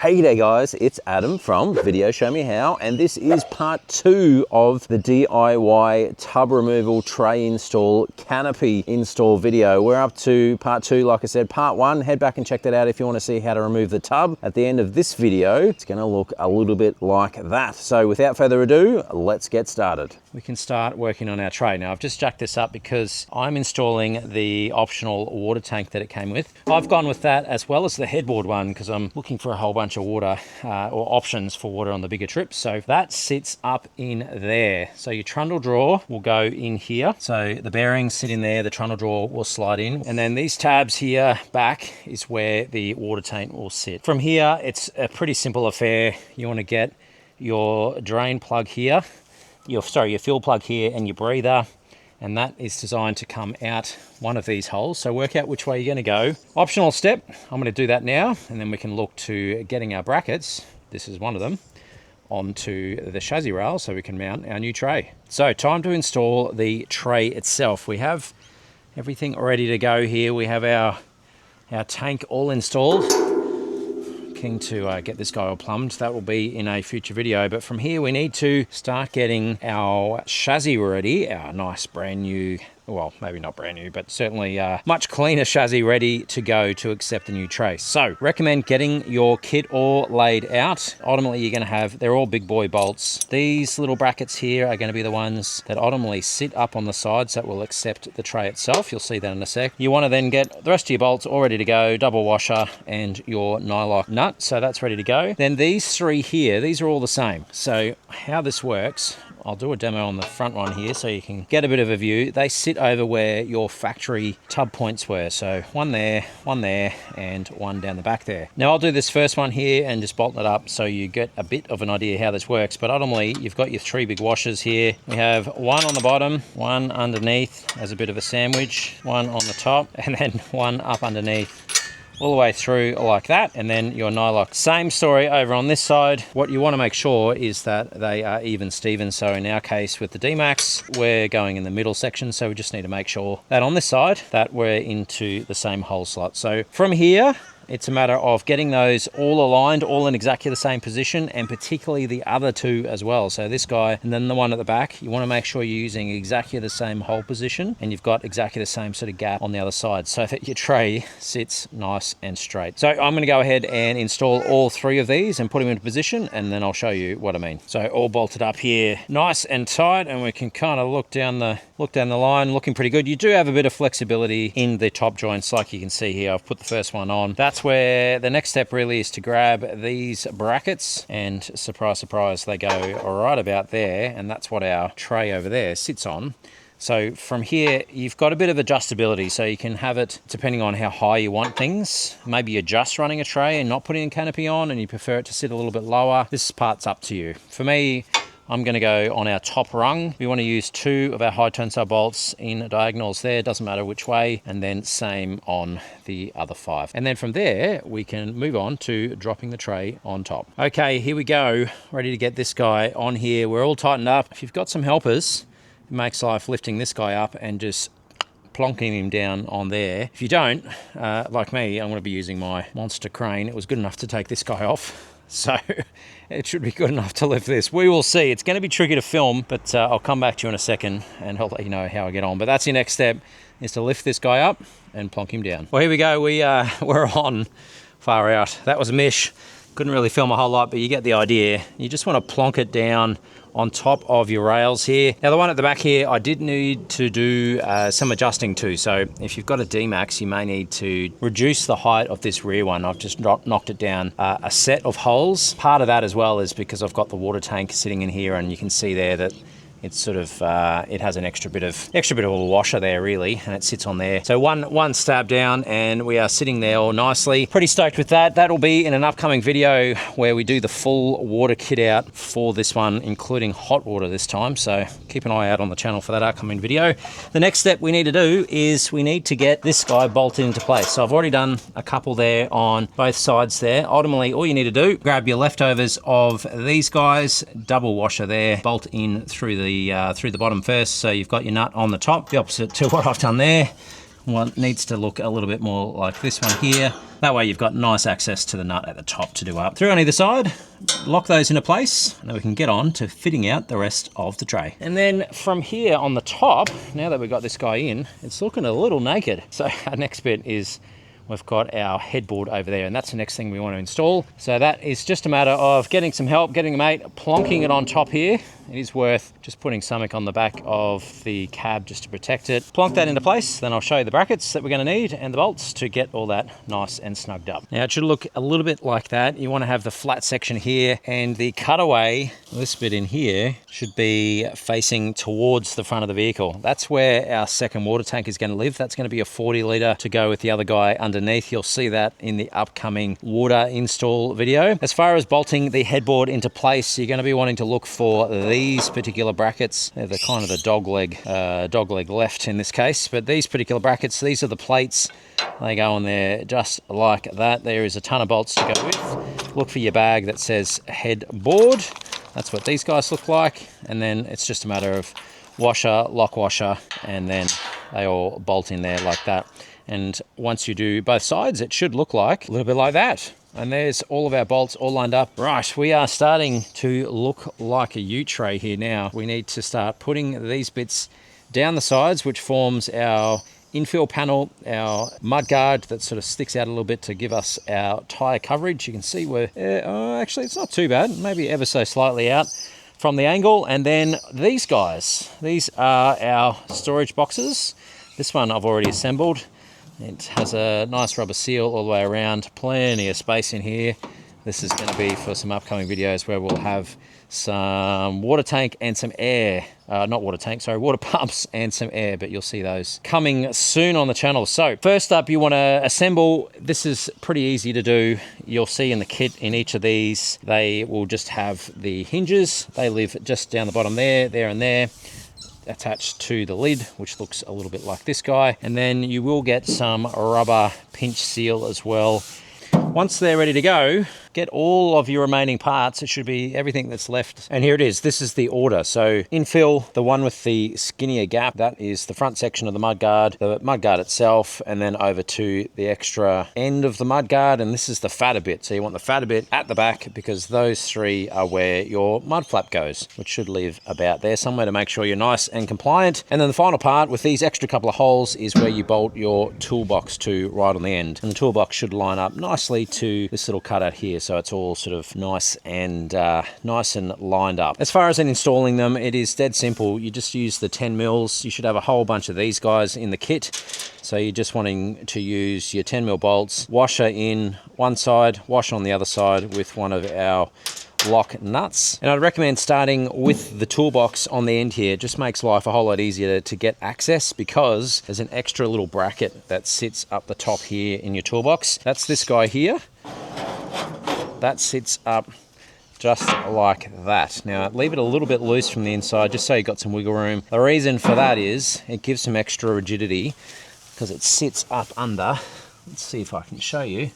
Hey there guys, it's Adam from VideoShowMeHow, and this is part 2 of the DIY tub removal tray install canopy install video. We're up to part 2, like I said. Part 1, head back and check that out if you want to see how to remove the tub. At the end of this video, it's going to look a little bit like that. So without further ado, let's get started. We can start working on our tray. Now I've just jacked this up because I'm installing the optional water tank that it came with. I've gone with that as well as the headboard one because I'm looking for a whole bunch of water or options for water on the bigger trips. So that sits up in there. So your trundle drawer will go in here. So the bearings sit in there, the trundle drawer will slide in. And then these tabs here back is where the water tank will sit. From here, it's a pretty simple affair. You want to get your drain plug here, your fuel plug here, and your breather. And that is designed to come out one of these holes. So work out which way you're gonna go. Optional step, I'm gonna do that now, and then we can look to getting our brackets, this is one of them, onto the chassis rail so we can mount our new tray. So time to install the tray itself. We have everything ready to go here. We have our tank all installed. Keen to get this guy all plumbed. That will be in a future video, but from here we need to start getting our chassis ready, our nice brand new, well, maybe not brand new, but certainly much cleaner chassis ready to go to accept the new tray. So recommend getting your kit all laid out. Ultimately you're going to have, they're all big boy bolts. These little brackets here are going to be the ones that ultimately sit up on the sides that will accept the tray itself. You'll see that in a sec. You want to then get the rest of your bolts all ready to go, double washer and your nylock nut. So that's ready to go. Then these three here, these are all the same. So how this works, I'll do a demo on the front one here so you can get a bit of a view. They sit over where your factory tub points were. So one there, and one down the back there. Now I'll do this first one here and just bolt it up so you get a bit of an idea how this works. But ultimately, you've got your three big washers here. We have one on the bottom, one underneath as a bit of a sandwich, one on the top, and then one up underneath, all the way through like that, and then your nylock. Same story over on this side. What you want to make sure is that they are even Steven. So in our case with the D-MAX, we're going in the middle section, so we just need to make sure that on this side that we're into the same hole slot. So from here, it's a matter of getting those all aligned, all in exactly the same position, and particularly the other two as well. So this guy and then the one at the back, you want to make sure you're using exactly the same hole position and you've got exactly the same sort of gap on the other side so that your tray sits nice and straight. So I'm going to go ahead and install all three of these and put them into position, and then I'll show you what I mean. So all bolted up here nice and tight, and we can kind of look down the line, looking pretty good. You do have a bit of flexibility in the top joints, like you can see here. I've put the first one on. That's where the next step really is to grab these brackets, and surprise, surprise, they go right about there, and that's what our tray over there sits on. So from here, you've got a bit of adjustability, so you can have it depending on how high you want things. Maybe you're just running a tray and not putting a canopy on and you prefer it to sit a little bit lower. This part's up to you. For me, I'm going to go on our top rung. We want to use 2 of our high tensile bolts in diagonals there, doesn't matter which way, and then same on the other 5. And then from there, we can move on to dropping the tray on top. Okay, here we go. Ready to get this guy on here. We're all tightened up. If you've got some helpers, it makes life lifting this guy up and just plonking him down on there. If you don't, like me, I'm going to be using my monster crane. It was good enough to take this guy off, so it should be good enough to lift this. We will see. It's going to be tricky to film, but I'll come back to you in a second and I'll let you know how I get on. But that's your next step, is to lift this guy up and plonk him down. Well, here we go. We're on. Far out. That was a mish. Couldn't really film a whole lot, but you get the idea. You just want to plonk it down on top of your rails here. Now the one at the back here, I did need to do some adjusting to. So if you've got a D-MAX, you may need to reduce the height of this rear one. I've just knocked it down a set of holes. Part of that as well is because I've got the water tank sitting in here, and you can see there that it's sort of, it has an extra bit of a washer there really, and it sits on there. So one stab down and we are sitting there all nicely. Pretty stoked with that. That'll be in an upcoming video where we do the full water kit out for this one, including hot water this time. So keep an eye out on the channel for that upcoming video. The next step we need to do is we need to get this guy bolted into place. So I've already done a couple there on both sides there. Ultimately, all you need to do, grab your leftovers of these guys, double washer there, bolt in through the bottom first, so you've got your nut on the top, the opposite to what I've done there. one needs to look a little bit more like this one here. That way you've got nice access to the nut at the top to do up. Through on either side, lock those into place, and then we can get on to fitting out the rest of the tray. And then from here on the top, now that we've got this guy in, it's looking a little naked. So our next bit is we've got our headboard over there, and that's the next thing we want to install. So that is just a matter of getting some help, getting a mate, plonking it on top here. It is worth just putting something on the back of the cab just to protect it. Plonk that into place, then I'll show you the brackets that we're going to need and the bolts to get all that nice and snugged up. Now it should look a little bit like that. You want to have the flat section here, and the cutaway, this bit in here, should be facing towards the front of the vehicle. That's where our second water tank is going to live. That's going to be a 40 litre to go with the other guy underneath. You'll see that in the upcoming water install video. As far as bolting the headboard into place, you're going to be wanting to look for these particular brackets. They're the kind of the dog leg left in this case, but these particular brackets, these are the plates. They go on there just like that. There is a ton of bolts to go with. Look for your bag that says headboard. That's what these guys look like. And then it's just a matter of washer, lock washer, and then they all bolt in there like that. And once you do both sides, it should look like a little bit like that. And there's all of our bolts all lined up. Right, we are starting to look like a ute tray here now. We need to start putting these bits down the sides, which forms our infill panel, our mudguard that sort of sticks out a little bit to give us our tyre coverage. You can see where, actually it's not too bad, maybe ever so slightly out from the angle. And then these guys, these are our storage boxes. This one I've already assembled. It has a nice rubber seal all the way around, plenty of space in here. This is going to be for some upcoming videos where we'll have some water tank and some air. Not water tank, sorry, water pumps and some air, but you'll see those coming soon on the channel. So first up, you want to assemble. This is pretty easy to do. You'll see in the kit in each of these, they will just have the hinges. They live just down the bottom there, there and there, attached to the lid, which looks a little bit like this guy. And then you will get some rubber pinch seal as well. Once they're ready to go, get all of your remaining parts. It should be everything that's left. And here it is. This is the order. So infill, the one with the skinnier gap, that is the front section of the mudguard itself, and then over to the extra end of the mudguard. And this is the fatter bit. So you want the fatter bit at the back, because those three are where your mud flap goes, which should live about there somewhere to make sure you're nice and compliant. And then the final part with these extra couple of holes is where you bolt your toolbox to right on the end. And the toolbox should line up nicely to this little cutout here, so it's all sort of nice and lined up. As far as in installing them, it is dead simple. You just use the 10 mils. You should have a whole bunch of these guys in the kit. So you're just wanting to use your 10 mil bolts, washer in one side, washer on the other side with one of our lock nuts. And I'd recommend starting with the toolbox on the end here. It just makes life a whole lot easier to get access, because there's an extra little bracket that sits up the top here in your toolbox. That's this guy here. That sits up just like that. Now leave it a little bit loose from the inside, just so you've got some wiggle room. The reason for that is it gives some extra rigidity, because it sits up under. Let's see if I can show you.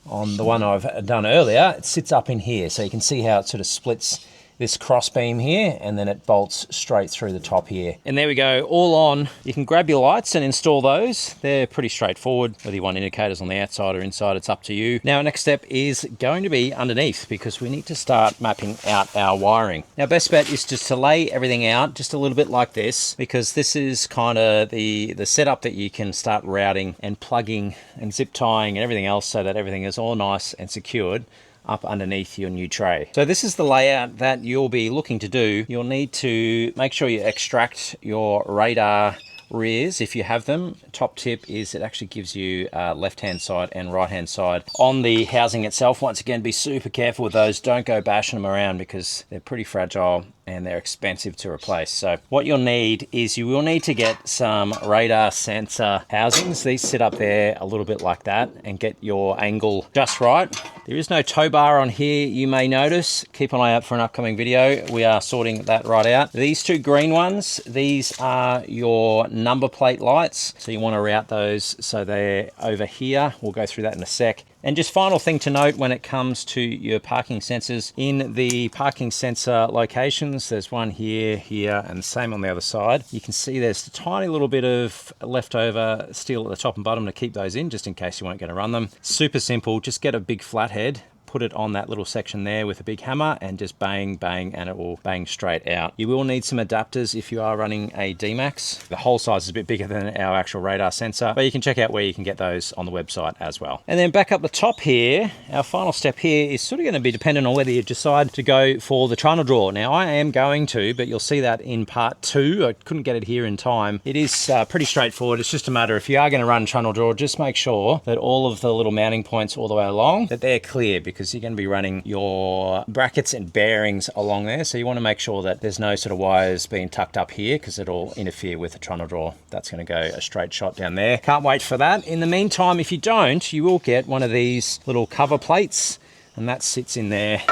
On the one I've done earlier, it sits up in here, so you can see how it sort of splits this cross beam here, and then it bolts straight through the top here. And there we go, all on. You can grab your lights and install those. They're pretty straightforward. Whether you want indicators on the outside or inside, it's up to you. Now, our next step is going to be underneath, because we need to start mapping out our wiring. Now, best bet is just to lay everything out just a little bit like this, because this is kind of the setup that you can start routing and plugging and zip tying and everything else, so that everything is all nice and secured up underneath your new tray. So this is the layout that you'll be looking to do. You'll need to make sure you extract your radar rears if you have them. Top tip is it actually gives you left-hand side and right-hand side on the housing itself. Once again, be super careful with those. Don't go bashing them around, because they're pretty fragile and they're expensive to replace. So what you'll need is you will need to get some radar sensor housings. These sit up there a little bit like that, and get your angle just right. There is no tow bar on here, you may notice. Keep an eye out for an upcoming video. We are sorting that right out. These two green ones, these are your number plate lights. So you want to route those so they're over here. We'll go through that in a sec. And just final thing to note when it comes to your parking sensors, in the parking sensor locations, there's one here, here, and the same on the other side. You can see there's a tiny little bit of leftover steel at the top and bottom to keep those in, just in case you weren't going to run them. Super simple, just get a big flathead, put it on that little section there with a big hammer and just bang, bang, and it will bang straight out. You will need some adapters if you are running a D-MAX. The hole size is a bit bigger than our actual radar sensor, but you can check out where you can get those on the website as well. And then back up the top here, our final step here is sort of going to be dependent on whether you decide to go for the trundle draw. Now I am going to, but you'll see that in part 2. I couldn't get it here in time. It is pretty straightforward. It's just a matter, if you are going to run trundle draw, just make sure that all of the little mounting points all the way along, that they're clear, because you're going to be running your brackets and bearings along there. So you want to make sure that there's no sort of wires being tucked up here, because it'll interfere with the trundle draw. That's going to go a straight shot down there. Can't wait for that. In the meantime, if you don't, you will get one of these little cover plates, and that sits in there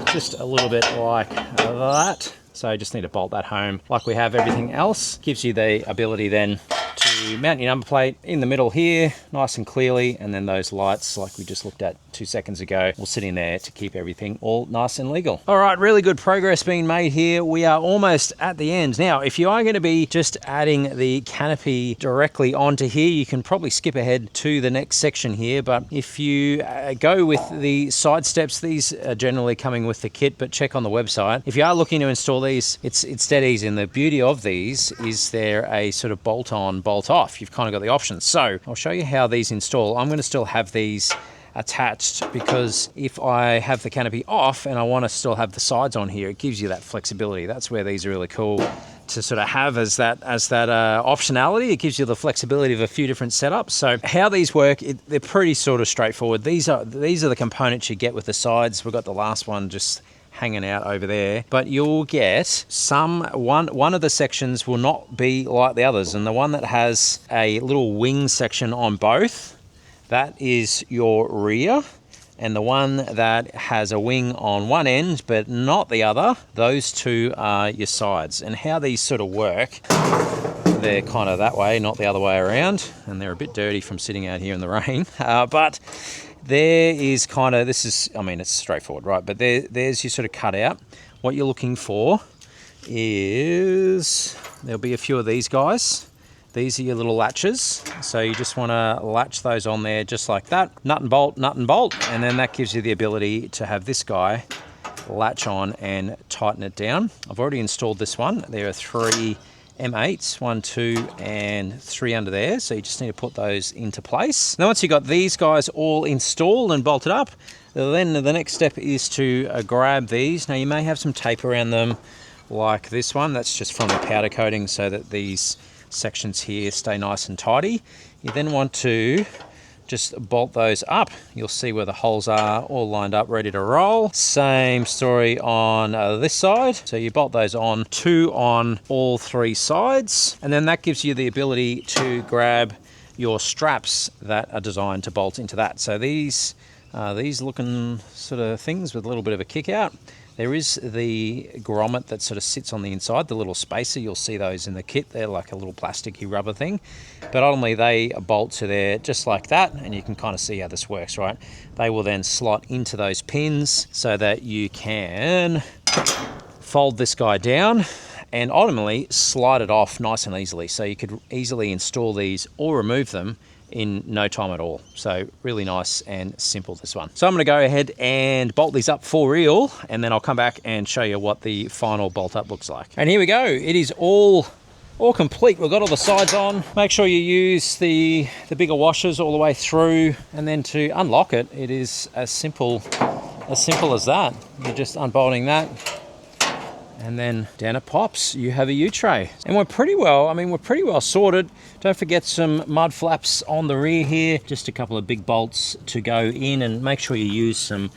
just a little bit like that. So you just need to bolt that home like we have everything else. Gives you the ability then to mount your number plate in the middle here, nice and clearly, and then those lights, like we just looked at 2 seconds ago, will sit in there to keep everything all nice and legal. All right, really good progress being made here. We are almost at the end. Now, if you are going to be just adding the canopy directly onto here, you can probably skip ahead to the next section here, but if you go with the side steps, these are generally coming with the kit, but check on the website. If you are looking to install these, it's dead easy, and the beauty of these is they're a sort of bolt on, bolt off. You've kind of got the options. So I'll show you how these install. I'm going to still have these attached, because if I have the canopy off and I want to still have the sides on here, it gives you that flexibility. That's where these are really cool to sort of have as that optionality. It gives you the flexibility of a few different setups. So how these work, they're pretty sort of straightforward. These are the components you get with the sides. We've got the last one just hanging out over there, but you'll get one of the sections will not be like the others, and the one that has a little wing section on both, that is your rear, and the one that has a wing on one end but not the other, those two are your sides. And how these sort of work, they're kind of that way, not the other way around, and they're a bit dirty from sitting out here in the rain, but there is kind of, I mean, it's straightforward, right? But there's your sort of cutout. What you're looking for is, there'll be a few of these guys. These are your little latches. So you just want to latch those on there just like that. Nut and bolt, and then that gives you the ability to have this guy latch on and tighten it down. I've already installed this one. There are 3 M8s, 1, 2, and 3 under there. So you just need to put those into place. Now once you've got these guys all installed and bolted up, then the next step is to grab these. Now you may have some tape around them like this one. That's just from the powder coating, so that these sections here stay nice and tidy. You then want to just bolt those up. You'll see where the holes are, all lined up, ready to roll. Same story on this side. So you bolt those on, 2 on all 3 sides, and then that gives you the ability to grab your straps that are designed to bolt into that. So these looking sort of things with a little bit of a kick out. There is the grommet that sort of sits on the inside, the little spacer. You'll see those in the kit. They're like a little plasticky rubber thing. But ultimately they bolt to there just like that, and you can kind of see how this works, right? They will then slot into those pins so that you can fold this guy down and ultimately slide it off nice and easily. So you could easily install these or remove them in no time at all. So really nice and simple, this one. So I'm going to go ahead and bolt these up for real, and then I'll come back and show you what the final bolt up looks like. And here we go. It is all complete. We've got all the sides on. Make sure you use the bigger washers all the way through, and then to unlock it, it is as simple as that. You're just unbolting that, and then down it pops. You have a Ute tray, and we're pretty well sorted. Don't forget some mud flaps on the rear here. Just a couple of big bolts to go in, and make sure you use some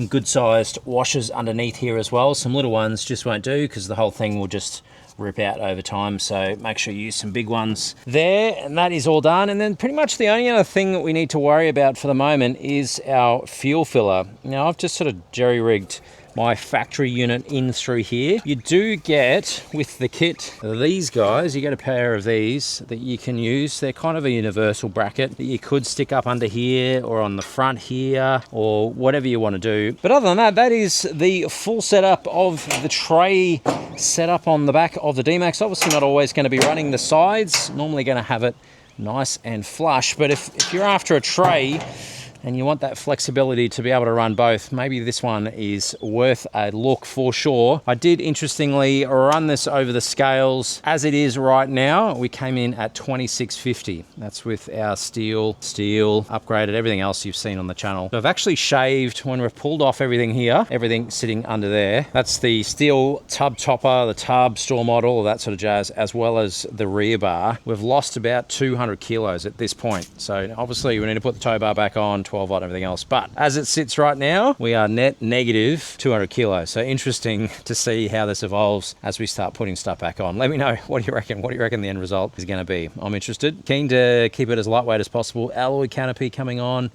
good sized washers underneath here as well. Some little ones just won't do, because the whole thing will just rip out over time. So make sure you use some big ones there, and that is all done. And then pretty much the only other thing that we need to worry about for the moment is our fuel filler. Now I've just sort of jerry-rigged my factory unit in through here. You do get, with the kit, these guys, you get a pair of these that you can use. They're kind of a universal bracket that you could stick up under here or on the front here or whatever you want to do. But other than that, that is the full setup of the tray setup on the back of the D-MAX. Obviously not always going to be running the sides, normally going to have it nice and flush, but if you're after a tray and you want that flexibility to be able to run both, maybe this one is worth a look for sure. I did interestingly run this over the scales. As it is right now, we came in at 2650. That's with our steel upgraded, everything else you've seen on the channel. So I've actually shaved, when we've pulled off everything here, everything sitting under there. That's the steel tub topper, the tub, store model, all that sort of jazz, as well as the rear bar. We've lost about 200 kilos at this point. So obviously we need to put the tow bar back on, 12 volt, everything else. But as it sits right now, we are net negative 200 kilos. So interesting to see how this evolves as we start putting stuff back on. Let me know, what do you reckon? What do you reckon the end result is going to be? I'm interested. Keen to keep it as lightweight as possible. Alloy canopy coming on.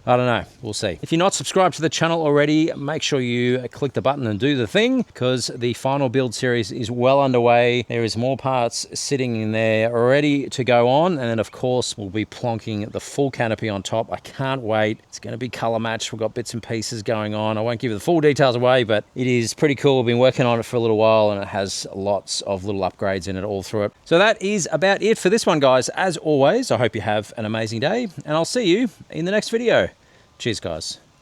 I don't know. We'll see. If you're not subscribed to the channel already, make sure you click the button and do the thing, because the final build series is well underway. There is more parts sitting in there ready to go on. And then of course, we'll be plonking the full canopy on top. I can't wait. It's going to be color matched. We've got bits and pieces going on. I won't give you the full details away, but it is pretty cool. We've been working on it for a little while and it has lots of little upgrades in it all through it. So that is about it for this one, guys. As always, I hope you have an amazing day and I'll see you in the next video. Cheers, guys.